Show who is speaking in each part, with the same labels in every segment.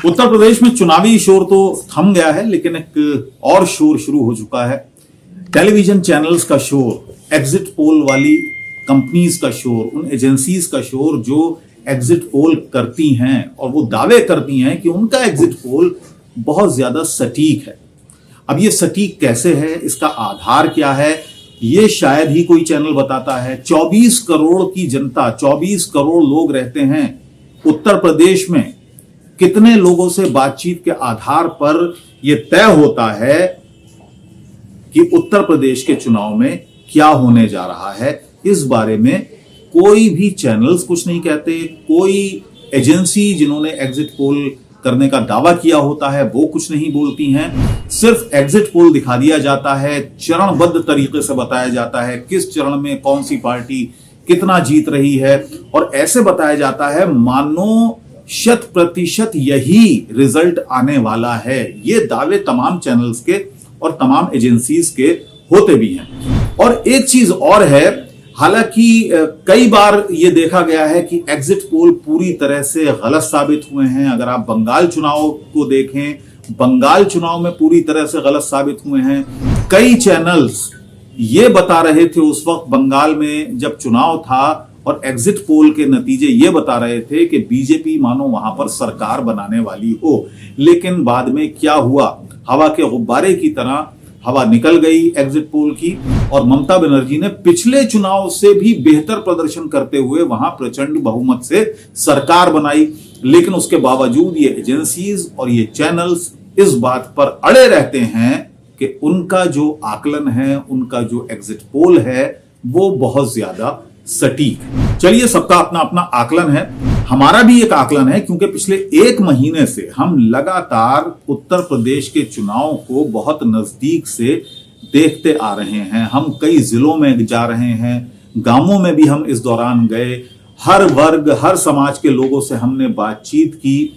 Speaker 1: उत्तर प्रदेश में चुनावी शोर तो थम गया है, लेकिन एक और शोर शुरू हो चुका है। टेलीविजन चैनल्स का शोर, एग्जिट पोल वाली कंपनीज का शोर, उन एजेंसीज का शोर जो एग्जिट पोल करती हैं और वो दावे करती हैं कि उनका एग्जिट पोल बहुत ज्यादा सटीक है। अब ये सटीक कैसे है, इसका आधार क्या है, ये शायद ही कोई चैनल बताता है। 24 करोड़ की जनता, 24 करोड़ लोग रहते हैं उत्तर प्रदेश में। कितने लोगों से बातचीत के आधार पर यह तय होता है कि उत्तर प्रदेश के चुनाव में क्या होने जा रहा है, इस बारे में कोई भी चैनल्स कुछ नहीं कहते। कोई एजेंसी जिन्होंने एग्जिट पोल करने का दावा किया होता है वो कुछ नहीं बोलती हैं। सिर्फ एग्जिट पोल दिखा दिया जाता है, चरणबद्ध तरीके से बताया जाता है किस चरण में कौन सी पार्टी कितना जीत रही है, और ऐसे बताया जाता है मानो 100% यही रिजल्ट आने वाला है। ये दावे तमाम चैनल्स के और तमाम एजेंसीज के होते भी हैं। और एक चीज और है, हालांकि कई बार यह देखा गया है कि एग्जिट पोल पूरी तरह से गलत साबित हुए हैं। अगर आप बंगाल चुनाव को देखें, बंगाल चुनाव में पूरी तरह से गलत साबित हुए हैं। कई चैनल्स ये बता रहे थे उस वक्त बंगाल में जब चुनाव था, और एग्जिट पोल के नतीजे ये बता रहे थे कि बीजेपी मानो वहां पर सरकार बनाने वाली हो। लेकिन बाद में क्या हुआ, हवा के गुब्बारे की तरह हवा निकल गई एग्जिट पोल की, और ममता बनर्जी ने पिछले चुनाव से भी बेहतर प्रदर्शन करते हुए वहां प्रचंड बहुमत से सरकार बनाई। लेकिन उसके बावजूद ये एजेंसीज और ये चैनल्स इस बात पर अड़े रहते हैं कि उनका जो आकलन है, उनका जो एग्जिट पोल है, वो बहुत ज्यादा सटीक है। चलिए, सबका अपना अपना आकलन है, हमारा भी एक आकलन है, क्योंकि पिछले एक महीने से हम लगातार उत्तर प्रदेश के चुनाव को बहुत नजदीक से देखते आ रहे हैं। हम कई जिलों में जा रहे हैं, गांवों में भी हम इस दौरान गए, हर वर्ग हर समाज के लोगों से हमने बातचीत की।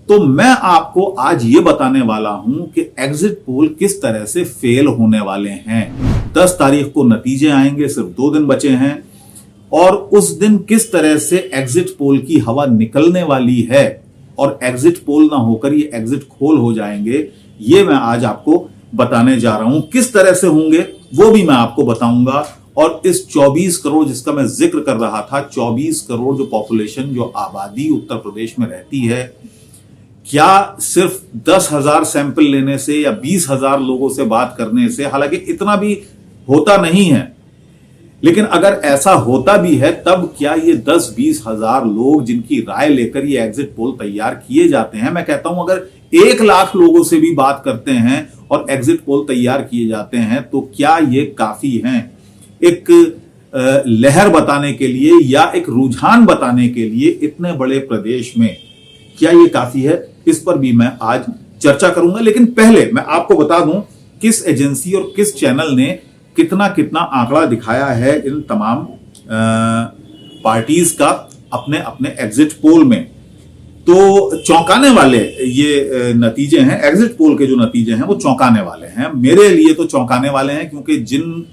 Speaker 1: तो मैं आपको आज ये बताने वाला हूं कि एग्जिट पोल किस तरह से फेल होने वाले हैं। 10 तारीख को नतीजे आएंगे, सिर्फ 2 दिन बचे हैं, और उस दिन किस तरह से एग्जिट पोल की हवा निकलने वाली है और एग्जिट पोल ना होकर ये एग्जिट खोल हो जाएंगे, ये मैं आज आपको बताने जा रहा हूं। किस तरह से होंगे वो भी मैं आपको बताऊंगा। और इस 24 करोड़ जिसका मैं जिक्र कर रहा था, 24 करोड़ जो पॉपुलेशन, जो आबादी उत्तर प्रदेश में रहती है, क्या सिर्फ 10,000 सैंपल लेने से या 20,000 लोगों से बात करने से, हालांकि इतना भी होता नहीं है, लेकिन अगर ऐसा होता भी है तब क्या ये 10-20 हजार लोग जिनकी राय लेकर ये एग्जिट पोल तैयार किए जाते हैं, मैं कहता हूं अगर 1 लाख लोगों से भी बात करते हैं और एग्जिट पोल तैयार किए जाते हैं, तो क्या ये काफी हैं एक लहर बताने के लिए या एक रुझान बताने के लिए इतने बड़े प्रदेश में? क्या ये काफी है? इस पर भी मैं आज चर्चा करूंगा। लेकिन पहले मैं आपको बता दूं किस एजेंसी और किस चैनल ने कितना कितना आंकड़ा दिखाया है इन तमाम पार्टीज का अपने अपने एग्जिट पोल में। तो चौंकाने वाले ये नतीजे हैं, एग्जिट पोल के जो नतीजे हैं वो चौंकाने वाले हैं। मेरे लिए तो चौंकाने वाले हैं, क्योंकि जिन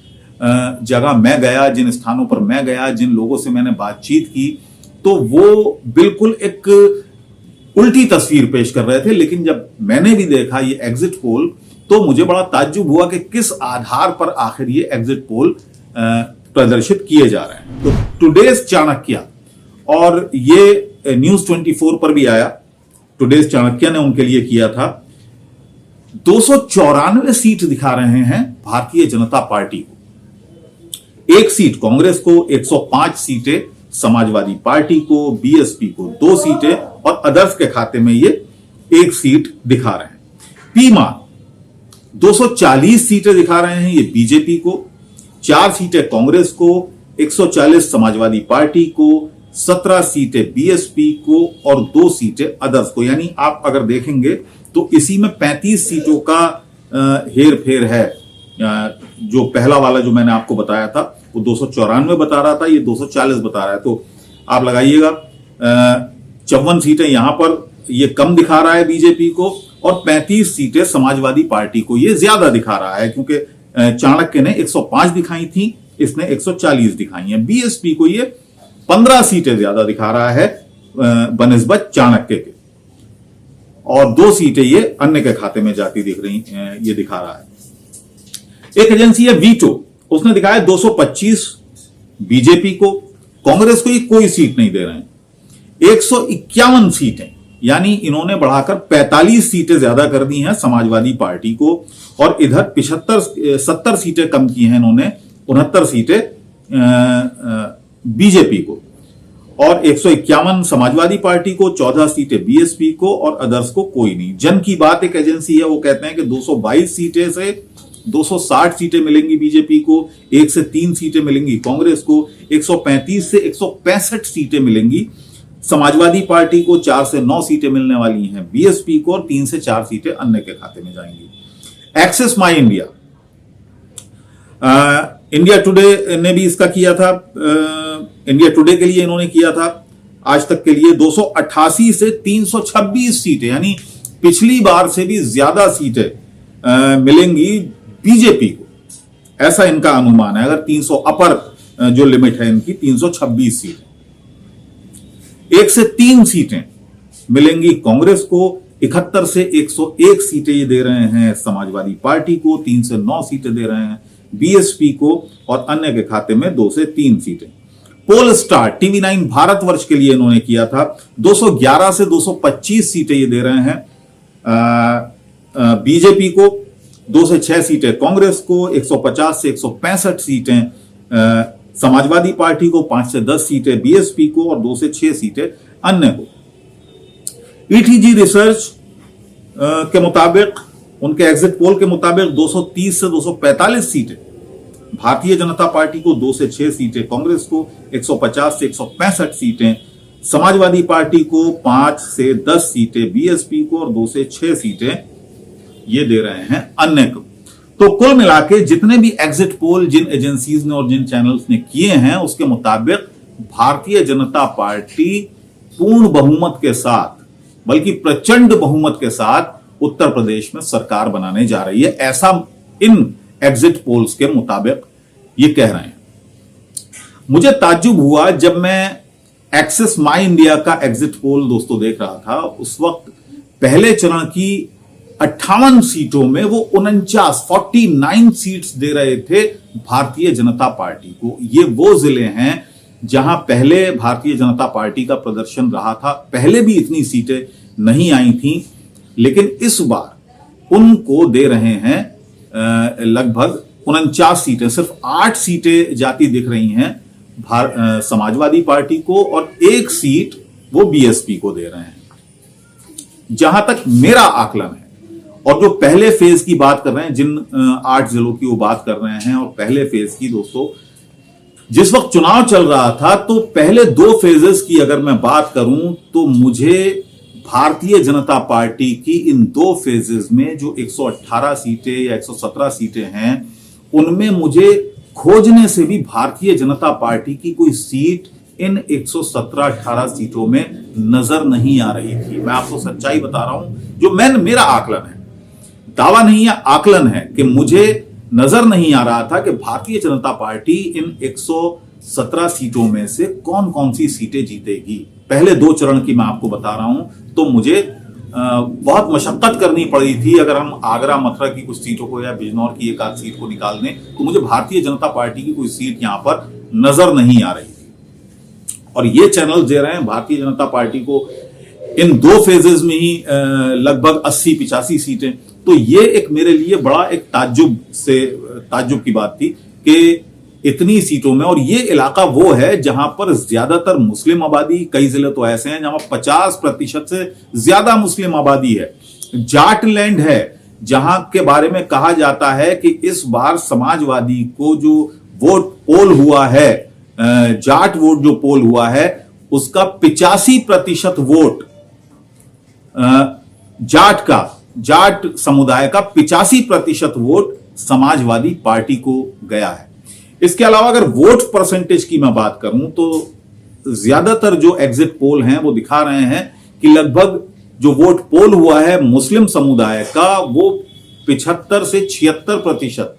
Speaker 1: जगह मैं गया, जिन स्थानों पर मैं गया, जिन लोगों से मैंने बातचीत की, तो वो बिल्कुल एक उल्टी तस्वीर पेश कर रहे थे। लेकिन जब मैंने भी देखा ये एग्जिट पोल, तो मुझे बड़ा ताज्जुब हुआ कि किस आधार पर आखिर ये एग्जिट पोल प्रदर्शित किए जा रहे हैं। तो टुडेज चाणक्य, और ये न्यूज 24 पर भी आया, टुडेज चाणक्य ने उनके लिए किया था, 294 सीट दिखा रहे हैं भारतीय जनता पार्टी को, 1 सीट कांग्रेस को, 105 सीटें समाजवादी पार्टी को, बीएसपी को 2 सीटें, और अदर्स के खाते में ये 1 सीट दिखा रहे हैं। पीमा 240 सीटें दिखा रहे हैं ये बीजेपी को, 4 सीटें कांग्रेस को, 140 समाजवादी पार्टी को, 17 सीटें बीएसपी को और 2 सीटें अदर्स को। यानी आप अगर देखेंगे तो इसी में 35 सीटों का हेर फेर है। जो पहला वाला जो मैंने आपको बताया था वो 294 बता रहा था, ये 240 बता रहा है। तो आप लगाइएगा 54 सीटें यहां पर ये कम दिखा रहा है बीजेपी को, और 35 सीटें समाजवादी पार्टी को ये ज्यादा दिखा रहा है, क्योंकि चाणक्य ने 105 दिखाई थी, इसने 140 दिखाई हैं। बीएसपी को ये 15 सीटें ज्यादा दिखा रहा है बनिस्बत चाणक्य के। और 2 सीटें ये अन्य के खाते में जाती दिख रही, ये दिखा रहा है। एक एजेंसी है वीटो, उसने दिखाया 225 बीजेपी को, कांग्रेस को ये कोई सीट नहीं दे रहे हैं। 151 सीटें, यानी इन्होंने बढ़ाकर 45 सीटें ज्यादा कर दी हैं समाजवादी पार्टी को, और इधर 70 सीटें कम की हैं इन्होंने, 69 सीटें बीजेपी को, और 151 समाजवादी पार्टी को, 14 सीटें बीएसपी को, और अदर्स को कोई नहीं। जन की बात एक एजेंसी है, वो कहते हैं कि 222 सीटें से 260 सीटें मिलेंगी बीजेपी को, 1 से 3 सीटें मिलेंगी कांग्रेस को, 135 से 165 सीटें मिलेंगी समाजवादी पार्टी को, 4 से 9 सीटें मिलने वाली हैं बीएसपी को, और 3 से 4 सीटें अन्य के खाते में जाएंगी। एक्सेस माई इंडिया, इंडिया टुडे ने भी इसका किया था, इंडिया टुडे के लिए इन्होंने किया था, आज तक के लिए 288 से 326 सीटें, यानी पिछली बार से भी ज्यादा सीटें मिलेंगी बीजेपी को, ऐसा इनका अनुमान है। अगर 300 अपर जो लिमिट है इनकी 326 सीटें, 1 से 3 सीटें मिलेंगी कांग्रेस को, 71 से 101 सीटें ये दे रहे हैं समाजवादी पार्टी को, 3 से 9 सीटें दे रहे हैं बीएसपी को, और अन्य के खाते में 2 से 3 सीटें। पोल स्टार टीवी 9 भारतवर्ष के लिए इन्होंने किया था, 211 से 225 सीटें ये दे रहे हैं बीजेपी को, 2 से 6 सीटें कांग्रेस को, 150 से 165 सीटें समाजवादी पार्टी को, 5 से 10 सीटें बीएसपी को, और 2 से 6 सीटें अन्य को। ईटीजी रिसर्च के मुताबिक, उनके एग्जिट पोल के मुताबिक 230 से 245 सीटें भारतीय जनता पार्टी को, 2 से 6 सीटें कांग्रेस को, 150 से 165 सीटें समाजवादी पार्टी को, 5 से 10 सीटें बीएसपी को, और 2 से 6 सीटें ये दे रहे हैं अन्य को। तो कुल मिला के जितने भी एग्जिट पोल जिन एजेंसीज ने और जिन चैनल्स ने किए हैं, उसके मुताबिक भारतीय जनता पार्टी पूर्ण बहुमत के साथ, बल्कि प्रचंड बहुमत के साथ उत्तर प्रदेश में सरकार बनाने जा रही है, ऐसा इन एग्जिट पोल्स के मुताबिक ये कह रहे हैं। मुझे ताज्जुब हुआ जब मैं एक्सेस माई इंडिया का एग्जिट पोल दोस्तों देख रहा था, उस वक्त पहले चरण की 58 सीटों में वो 49 सीट्स दे रहे थे भारतीय जनता पार्टी को। ये वो जिले हैं जहां पहले भारतीय जनता पार्टी का प्रदर्शन रहा था, पहले भी इतनी सीटें नहीं आई थी, लेकिन इस बार उनको दे रहे हैं लगभग 49 सीटें। सिर्फ 8 सीटें जाती दिख रही हैं समाजवादी पार्टी को, और 1 सीट वो बीएसपी को दे रहे हैं, जहां तक मेरा आकलन है। और जो पहले फेज की बात कर रहे हैं, जिन 8 जिलों की वो बात कर रहे हैं, और पहले फेज की दोस्तों, जिस वक्त चुनाव चल रहा था, तो पहले 2 फेजेस की अगर मैं बात करूं, तो मुझे भारतीय जनता पार्टी की इन 2 फेजेस में जो 118 सीटें या 117 सीटें हैं, उनमें मुझे खोजने से भी भारतीय जनता पार्टी की कोई सीट इन 117-18 सीटों में नजर नहीं आ रही थी। मैं आपको सच्चाई बता रहा हूं, जो मेरा आकलन है, दावा नहीं है, आकलन है, कि मुझे नजर नहीं आ रहा था कि भारतीय जनता पार्टी इन 117 सीटों में से कौन कौन सी सीटें जीतेगी। पहले 2 चरण की मैं आपको बता रहा हूं, तो मुझे बहुत मशक्कत करनी पड़ी थी। अगर हम आगरा मथुरा की कुछ सीटों को या बिजनौर की 1 आध सीट को निकाल दें, तो मुझे भारतीय जनता पार्टी की कोई सीट यहां पर नजर नहीं आ रही थी। और ये चैनल दे रहे हैं भारतीय जनता पार्टी को इन 2 फेजेस में ही लगभग 80-85 सीटें। तो ये एक मेरे लिए बड़ा एक ताज्जुब की बात थी कि इतनी सीटों में, और ये इलाका वो है जहां पर ज्यादातर मुस्लिम आबादी, कई जिले तो ऐसे हैं जहां 50% से ज्यादा मुस्लिम आबादी है। जाट लैंड है, जहां के बारे में कहा जाता है कि इस बार समाजवादी को जो वोट पोल हुआ है, जाट वोट जो पोल हुआ है, उसका 85% वोट जाट समुदाय का 85% वोट समाजवादी पार्टी को गया है। इसके अलावा अगर वोट परसेंटेज की मैं बात करूं, तो ज्यादातर जो एग्जिट पोल हैं वो दिखा रहे हैं कि लगभग जो वोट पोल हुआ है मुस्लिम समुदाय का, वो 75 से 76%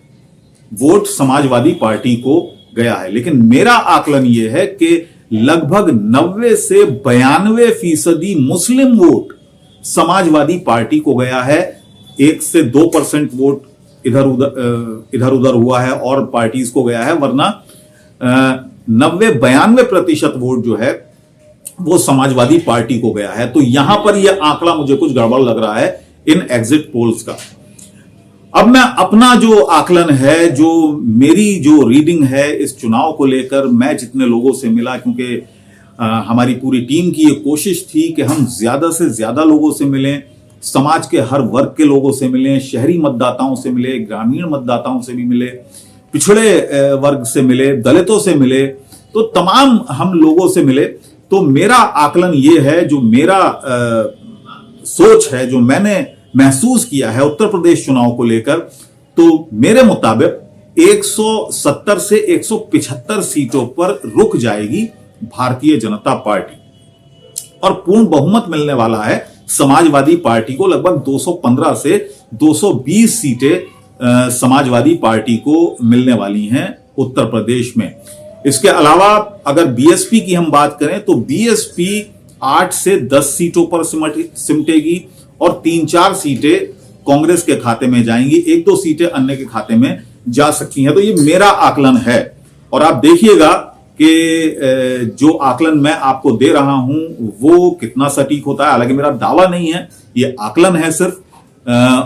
Speaker 1: वोट समाजवादी पार्टी को गया है। लेकिन मेरा आकलन यह है कि लगभग 90 से 92% मुस्लिम वोट समाजवादी पार्टी को गया है। 1 से 2% वोट इधर उधर हुआ है और पार्टीज को गया है, वरना 90-92% वोट जो है वो समाजवादी पार्टी को गया है। तो यहां पर यह आंकड़ा मुझे कुछ गड़बड़ लग रहा है इन एग्जिट पोल्स का। अब मैं अपना जो आकलन है, जो मेरी जो रीडिंग है इस चुनाव को लेकर, मैं जितने लोगों से मिला, क्योंकि हमारी पूरी टीम की ये कोशिश थी कि हम ज्यादा से ज्यादा लोगों से मिलें, समाज के हर वर्ग के लोगों से मिलें, शहरी मतदाताओं से मिले, ग्रामीण मतदाताओं से भी मिले, पिछड़े वर्ग से मिले, दलितों से मिले, तो तमाम हम लोगों से मिले। तो मेरा आकलन ये है, जो मेरा सोच है, जो मैंने महसूस किया है उत्तर प्रदेश चुनाव को लेकर, तो मेरे मुताबिक 170 से 175 सीटों पर रुक जाएगी भारतीय जनता पार्टी और पूर्ण बहुमत मिलने वाला है समाजवादी पार्टी को। लगभग 215 से 220 सीटें समाजवादी पार्टी को मिलने वाली हैं उत्तर प्रदेश में। इसके अलावा अगर बीएसपी की हम बात करें तो बीएसपी 8 से 10 सीटों पर सिमटेगी और 3-4 सीटें कांग्रेस के खाते में जाएंगी, 1-2 सीटें अन्य के खाते में जा सकती हैं। तो ये मेरा आकलन है और आप देखिएगा कि जो आकलन मैं आपको दे रहा हूं वो कितना सटीक होता है। हालांकि मेरा दावा नहीं है, ये आकलन है सिर्फ,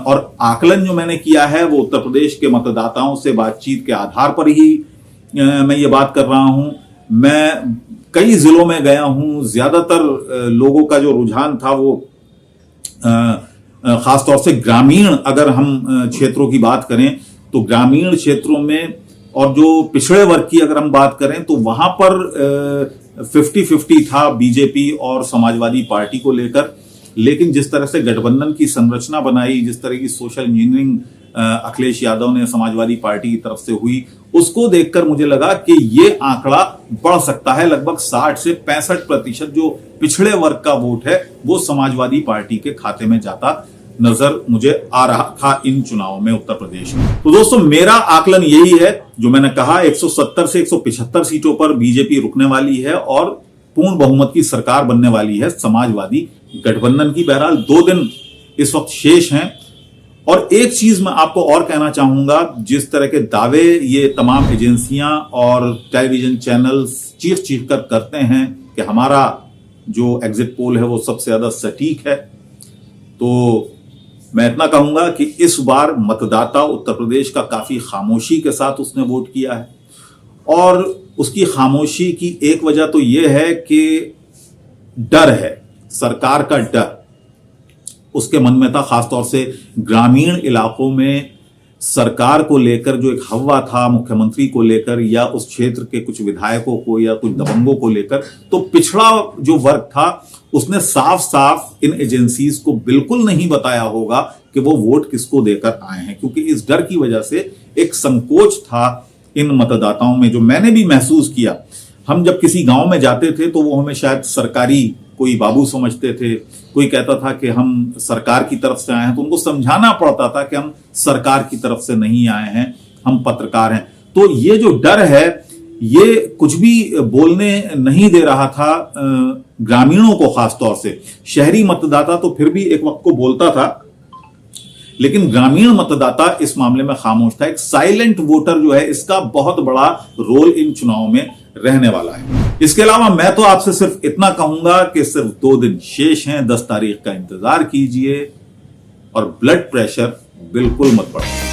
Speaker 1: और आकलन जो मैंने किया है वो उत्तर प्रदेश के मतदाताओं से बातचीत के आधार पर ही मैं ये बात कर रहा हूं। मैं कई जिलों में गया हूं, ज्यादातर लोगों का जो रुझान था वो खासतौर से ग्रामीण, अगर हम क्षेत्रों की बात करें तो ग्रामीण क्षेत्रों में, और जो पिछड़े वर्ग की अगर हम बात करें तो वहां पर 50-50 था बीजेपी और समाजवादी पार्टी को लेकर। लेकिन जिस तरह से गठबंधन की संरचना बनाई, जिस तरह की सोशल इंजीनियरिंग अखिलेश यादव ने समाजवादी पार्टी की तरफ से हुई, उसको देखकर मुझे लगा कि ये आंकड़ा बढ़ सकता है। लगभग 60 से 65% जो पिछड़े वर्ग का वोट है वो समाजवादी पार्टी के खाते में जाता नजर मुझे आ रहा था इन चुनावों में उत्तर प्रदेश में। तो दोस्तों मेरा आकलन यही है, जो मैंने कहा 170 से 175 सीटों पर बीजेपी रुकने वाली है और पूर्ण बहुमत की सरकार बनने वाली है समाजवादी गठबंधन की। बहरहाल 2 दिन इस वक्त शेष हैं। और एक चीज मैं आपको और कहना चाहूंगा, जिस तरह के दावे ये तमाम एजेंसियां और टेलीविजन चैनल्स चीख कर करते हैं कि हमारा जो एग्जिट पोल है वो सबसे ज्यादा सटीक है, तो मैं इतना कहूंगा कि इस बार मतदाता उत्तर प्रदेश का काफी खामोशी के साथ उसने वोट किया है। और उसकी खामोशी की एक वजह तो यह है कि डर है, सरकार का डर उसके मन में था। खासतौर से ग्रामीण इलाकों में सरकार को लेकर जो एक हवा था, मुख्यमंत्री को लेकर या उस क्षेत्र के कुछ विधायकों को या कुछ दबंगों को लेकर, तो पिछड़ा जो वर्ग था उसने साफ साफ इन एजेंसीज को बिल्कुल नहीं बताया होगा कि वो वोट किसको देकर आए हैं, क्योंकि इस डर की वजह से एक संकोच था इन मतदाताओं में, जो मैंने भी महसूस किया। हम जब किसी गांव में जाते थे तो वो हमें शायद सरकारी कोई बाबू समझते थे, कोई कहता था कि हम सरकार की तरफ से आए हैं, तो उनको समझाना पड़ता था कि हम सरकार की तरफ से नहीं आए हैं, हम पत्रकार हैं। तो ये जो डर है ये कुछ भी बोलने नहीं दे रहा था ग्रामीणों को। खासतौर से शहरी मतदाता तो फिर भी एक वक्त को बोलता था, लेकिन ग्रामीण मतदाता इस मामले में खामोश था। एक साइलेंट वोटर जो है, इसका बहुत बड़ा रोल इन चुनाव में रहने वाला है। इसके अलावा मैं तो आपसे सिर्फ इतना कहूंगा कि सिर्फ 2 दिन शेष हैं, 10 तारीख का इंतजार कीजिए और ब्लड प्रेशर बिल्कुल मत बढ़ाइए।